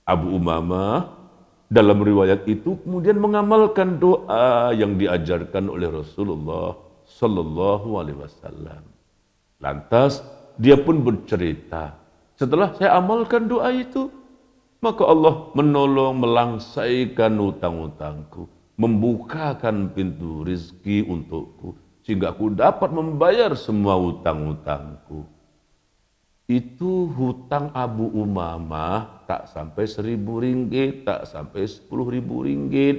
Abu Umamah dalam riwayat itu kemudian mengamalkan doa yang diajarkan oleh Rasulullah Sallallahu Alaihi Wasallam. Lantas dia pun bercerita, setelah saya amalkan doa itu, maka Allah menolong melangsaikan hutang-hutangku, membukakan pintu rizki untukku, sehingga aku dapat membayar semua hutang-hutangku. Itu hutang Abu Umamah tak sampai 1.000 ringgit, tak sampai 10.000 ringgit.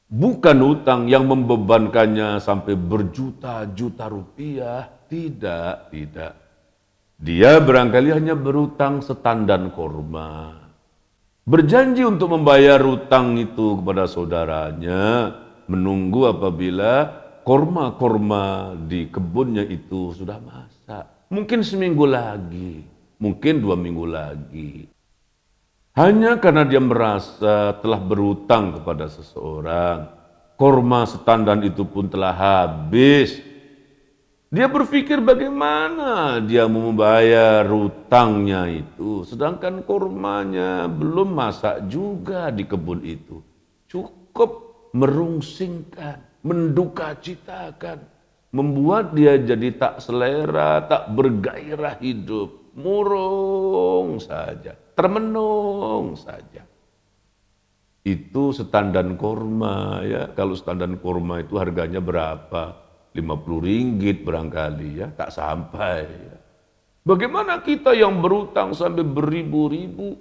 Bukan hutang yang membebankannya sampai berjuta-juta rupiah. Tidak, tidak. Dia barangkali hanya berhutang setandan korma. Berjanji untuk membayar hutang itu kepada saudaranya, menunggu apabila korma-korma di kebunnya itu sudah masak. Mungkin seminggu lagi, mungkin 2 minggu lagi. Hanya karena dia merasa telah berhutang kepada seseorang, korma setandan itu pun telah habis. Dia berpikir bagaimana dia mau membayar hutangnya itu, sedangkan kormanya belum masak juga di kebun itu. Cukup merungsingkan, mendukacitakan, membuat dia jadi tak selera, tak bergairah hidup, murung saja, termenung saja. Itu setandan korma ya. Kalau setandan korma itu harganya berapa? 50 ringgit barangkali ya, tak sampai ya. Bagaimana kita yang berutang sampai beribu-ribu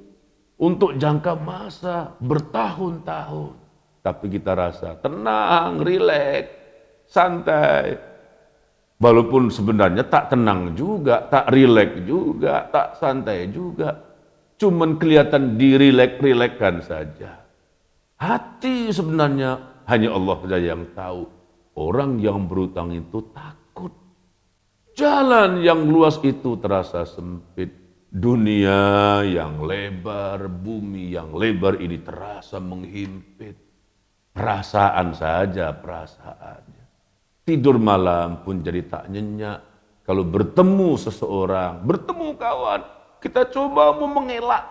untuk jangka masa bertahun-tahun, tapi kita rasa tenang, rileks, santai. Walaupun sebenarnya tak tenang juga, tak rileks juga, tak santai juga. Cuman kelihatan dirilek-rilekkan saja. Hati sebenarnya hanya Allah saja yang tahu. Orang yang berutang itu takut. Jalan yang luas itu terasa sempit. Dunia yang lebar, bumi yang lebar ini terasa menghimpit. Perasaan saja perasaannya. Tidur malam pun jadi tak nyenyak. Kalau bertemu seseorang, bertemu kawan, kita coba mau mengelak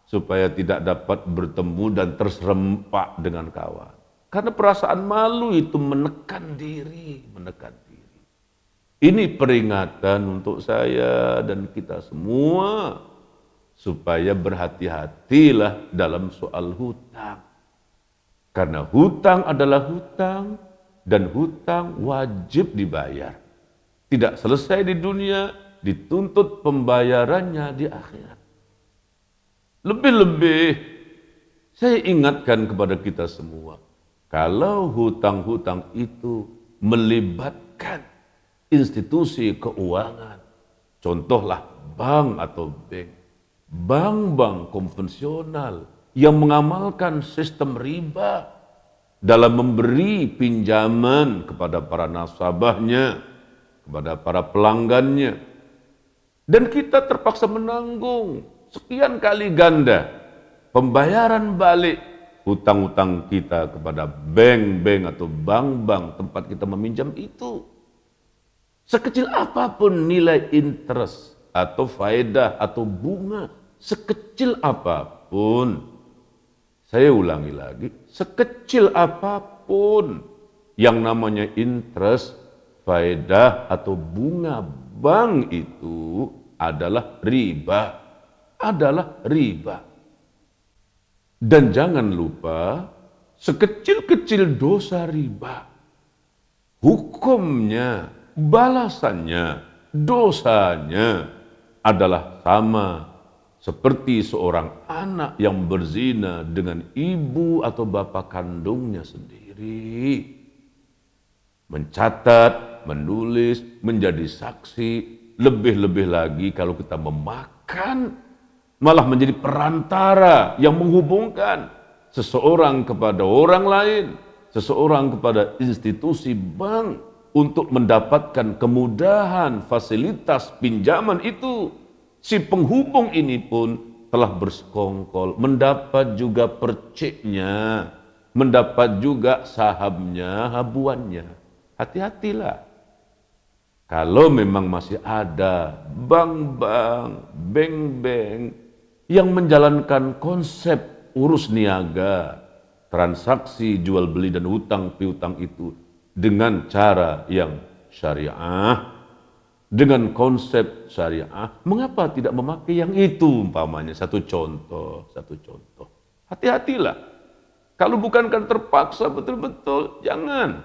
supaya tidak dapat bertemu dan terserempak dengan kawan. Karena perasaan malu itu menekan diri, menekan diri. Ini peringatan untuk saya dan kita semua supaya berhati-hatilah dalam soal hutang. Karena hutang adalah hutang dan hutang wajib dibayar. Tidak selesai di dunia, dituntut pembayarannya di akhirat. Lebih-lebih saya ingatkan kepada kita semua. Kalau hutang-hutang itu melibatkan institusi keuangan, contohlah bank atau bank konvensional yang mengamalkan sistem riba dalam memberi pinjaman kepada para nasabahnya, kepada para pelanggannya, dan kita terpaksa menanggung sekian kali ganda pembayaran balik hutang-hutang kita kepada bank atau bank tempat kita meminjam itu. Sekecil apapun nilai interest atau faedah atau bunga, sekecil apapun, saya ulangi lagi, sekecil apapun yang namanya interest, faedah atau bunga bank itu adalah riba, adalah riba. Dan jangan lupa, sekecil-kecil dosa riba, hukumnya, balasannya, dosanya adalah sama seperti seorang anak yang berzina dengan ibu atau bapak kandungnya sendiri. Mencatat, menulis, menjadi saksi, lebih-lebih lagi kalau kita memakan, malah menjadi perantara yang menghubungkan seseorang kepada orang lain, seseorang kepada institusi bank untuk mendapatkan kemudahan fasilitas pinjaman itu. Si penghubung ini pun telah bersekongkol, mendapat juga perciknya, mendapat juga sahamnya, habuannya. Hati-hatilah. Kalau memang masih ada bank-bank yang menjalankan konsep urus niaga, transaksi jual beli dan hutang piutang itu dengan cara yang syariah, dengan konsep syariah, mengapa tidak memakai yang itu umpamanya? Satu contoh. Hati-hatilah. Kalau bukan terpaksa betul-betul, jangan.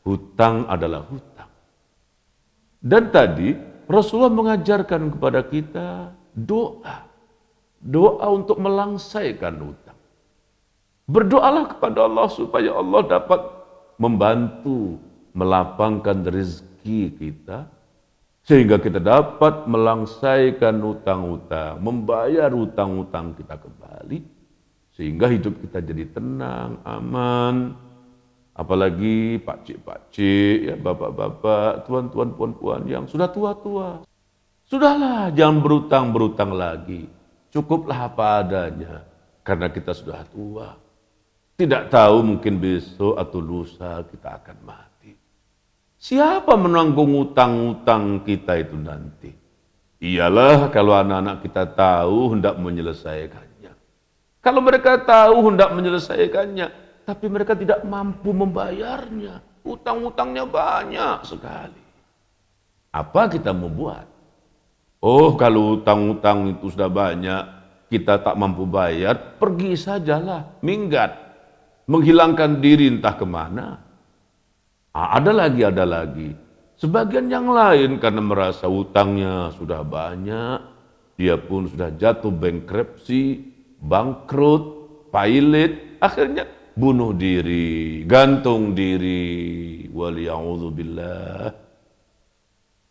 Hutang adalah hutang. Dan tadi Rasulullah mengajarkan kepada kita doa. Doa untuk melangsaikan hutang. Berdoalah kepada Allah supaya Allah dapat membantu melapangkan rezeki kita sehingga kita dapat melangsaikan hutang-hutang, membayar hutang-hutang kita kembali sehingga hidup kita jadi tenang, aman. Apalagi pakcik-pakcik, ya, bapak-bapak, tuan-tuan, puan-puan yang sudah tua-tua. Sudahlah, jangan berutang-berutang lagi. Cukuplah apa adanya, karena kita sudah tua. Tidak tahu mungkin besok atau lusa kita akan mati. Siapa menanggung utang-utang kita itu nanti? Iyalah kalau anak-anak kita tahu hendak menyelesaikannya. Kalau mereka tahu hendak menyelesaikannya, tapi mereka tidak mampu membayarnya. Utang-utangnya banyak sekali. Apa kita mau buat? Oh, kalau utang-utang itu sudah banyak, kita tak mampu bayar, pergi sajalah, minggat. Menghilangkan diri entah kemana. Ada lagi. Sebagian yang lain karena merasa utangnya sudah banyak, dia pun sudah jatuh bankruptcy, bangkrut, pailit, akhirnya bunuh diri, gantung diri. Waliya'udzubillah.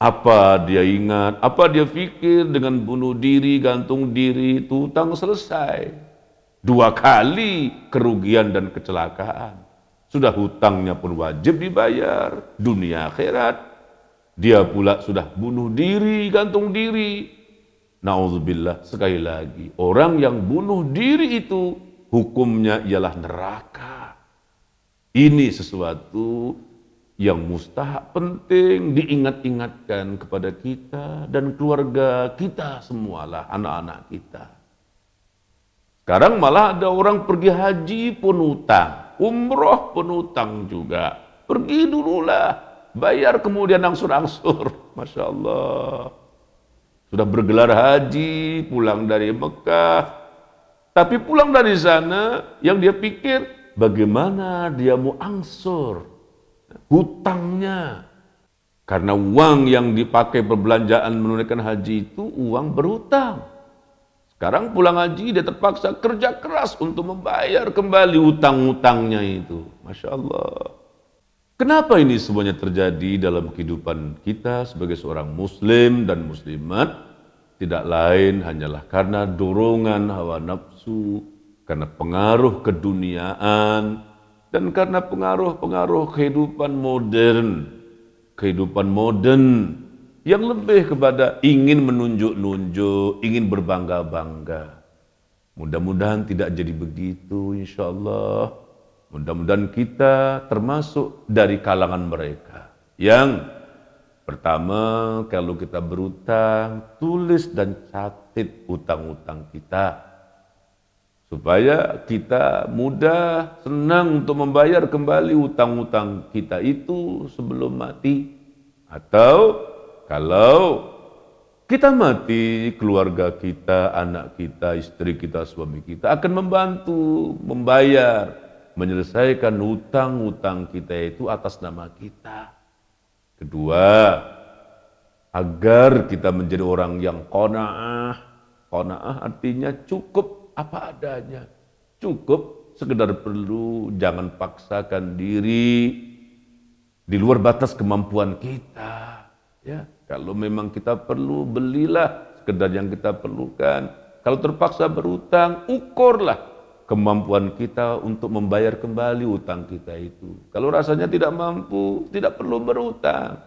Apa dia ingat, apa dia pikir dengan bunuh diri, gantung diri, itu hutang selesai. 2 kali kerugian dan kecelakaan. Sudah hutangnya pun wajib dibayar, dunia akhirat. Dia pula sudah bunuh diri, gantung diri. Na'udzubillah, sekali lagi, orang yang bunuh diri itu hukumnya ialah neraka. Ini sesuatu yang mustahak penting diingat-ingatkan kepada kita dan keluarga kita semualah, anak-anak kita. Sekarang malah ada orang pergi haji pun utang, umroh pun utang juga. Pergi dululah, bayar kemudian angsur-angsur. Masya Allah. Sudah bergelar haji, pulang dari Mekah. Tapi pulang dari sana, yang dia pikir bagaimana dia mau angsur hutangnya. Karena uang yang dipakai perbelanjaan menunaikan haji itu uang berhutang. Sekarang pulang haji dia terpaksa kerja keras untuk membayar kembali hutang-hutangnya itu. Masya Allah. Kenapa ini semuanya terjadi dalam kehidupan kita sebagai seorang muslim dan muslimat? Tidak lain hanyalah karena dorongan hawa nafsu, karena pengaruh keduniaan, dan karena pengaruh-pengaruh kehidupan modern yang lebih kepada ingin menunjuk-nunjuk, ingin berbangga-bangga. Mudah-mudahan tidak jadi begitu, insya Allah. Mudah-mudahan kita termasuk dari kalangan mereka yang pertama, kalau kita berutang, tulis dan catat utang-utang kita. Supaya kita mudah, senang untuk membayar kembali utang-utang kita itu sebelum mati. Atau kalau kita mati, keluarga kita, anak kita, istri kita, suami kita akan membantu membayar, menyelesaikan hutang-hutang kita itu atas nama kita. Kedua, agar kita menjadi orang yang qanaah. Qanaah artinya cukup apa adanya. Cukup sekedar perlu, jangan paksakan diri di luar batas kemampuan kita. Ya, kalau memang kita perlu, belilah sekedar yang kita perlukan. Kalau terpaksa berutang, ukurlah kemampuan kita untuk membayar kembali utang kita itu. Kalau rasanya tidak mampu, tidak perlu berutang,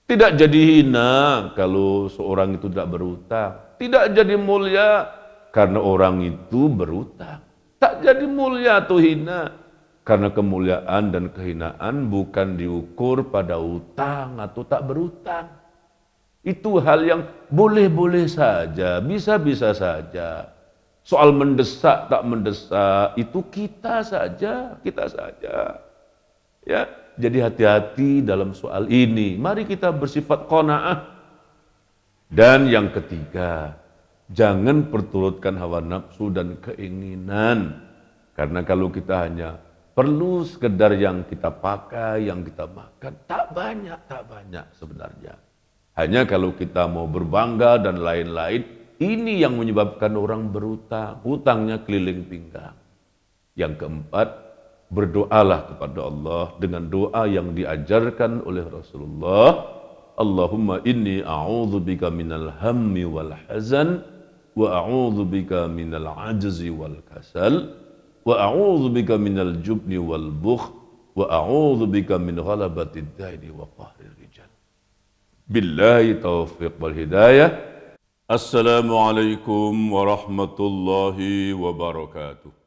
Tidak jadi hina kalau seorang itu tidak berutang. Tidak jadi mulia karena orang itu berutang. Tak jadi mulia atau hina karena kemuliaan dan kehinaan bukan diukur pada utang atau tak berutang. Itu hal yang boleh-boleh saja, bisa-bisa saja. Soal mendesak tak mendesak itu kita saja. Ya, jadi hati-hati dalam soal ini. Mari kita bersifat qanaah. Dan yang ketiga, jangan perturutkan hawa nafsu dan keinginan. Karena kalau kita hanya perlu sekedar yang kita pakai, yang kita makan, tak banyak sebenarnya. Hanya kalau kita mau berbangga dan lain-lain, ini yang menyebabkan orang berutang. Hutangnya keliling pinggang. Yang keempat, berdoalah kepada Allah dengan doa yang diajarkan oleh Rasulullah. Allahumma inni a'udzubika minal hammi wal hazan, wa a'udzubika minal ajzi wal kasal, wa a'udzubika minal jubni wal bukh, wa a'udzubika min ghalabatid daini wa qahrir rijal. Billahi taufiq wal hidayah. Assalamualaikum warahmatullahi wabarakatuh.